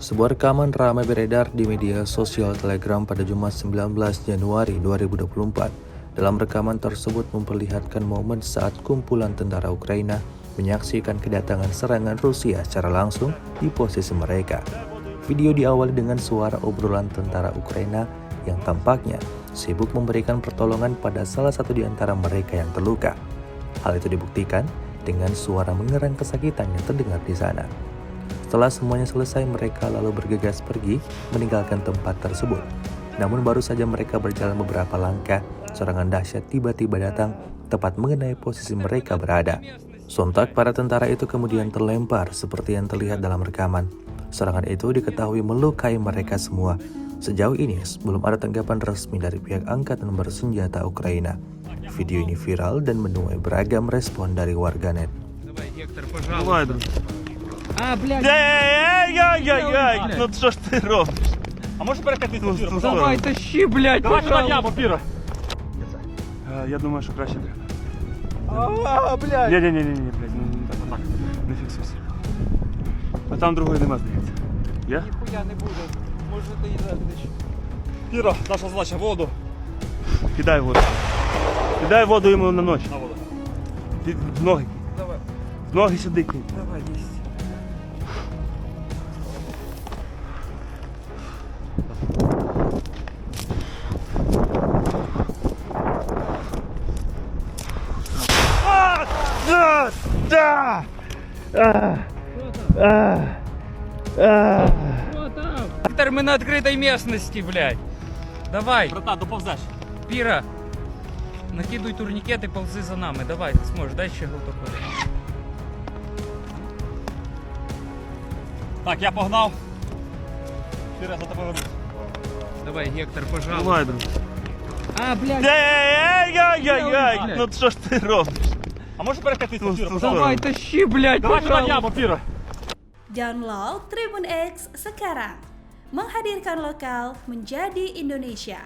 Sebuah rekaman ramai beredar di media sosial Telegram pada Jumat 19 Januari 2024. Dalam rekaman tersebut memperlihatkan momen saat kumpulan tentara Ukraina menyaksikan kedatangan serangan Rusia secara langsung di posisi mereka. Video diawali dengan suara obrolan tentara Ukraina yang tampaknya sibuk memberikan pertolongan pada salah satu di antara mereka yang terluka. Hal itu dibuktikan dengan suara mengerang kesakitan yang terdengar di sana. Setelah semuanya selesai, mereka lalu bergegas pergi meninggalkan tempat tersebut. Namun baru saja mereka berjalan beberapa langkah, serangan dahsyat tiba-tiba datang tepat mengenai posisi mereka berada. Sontak para tentara itu kemudian terlempar seperti yang terlihat dalam rekaman. Serangan itu diketahui melukai mereka semua. Sejauh ini belum ada tanggapan resmi dari pihak angkatan bersenjata Ukraina. Video ini viral dan menuai beragam respon dari warganet. Ай-яй-яй-яй-яй! Ну що ж ти робиш? А можеш перекатитися? Давай, тащи, блядь, Давай сюди пожалуйста. я, папіра! Я думаю, що краще треба. Блядь. Ні-ні-ні, блядь, так, не фіксуйся. А там другої нема, здається. Є? Ніхуя не буде. Може ти і задиш. Піра, наша задача воду. Кидай воду. Кидай воду йому на ніч. На воду. В ноги. Давай, В ноги сюди кинь. давай, есть. Виктор, мы на открытой местности, блядь. Давай, Братан, доповзеш. Пира, накидуй турникет и ползи за нами. Давай, ты сможешь, дай ще глоток води. Так, я погнав. Піра, за тобою вернусь. Давай, Гектор, пожалуйста. Давай, друг. Блядь. Ей-ей-ей-ей-ей! Блядь. Ну що ж ти робиш? А можеш перекатитися, Піра, пожалуйста? Давай, тащи, блядь, Давай сюди пожалуйста. я, Піра. Download Tribun X sekarang. Menghadirkan lokal menjadi Indonesia.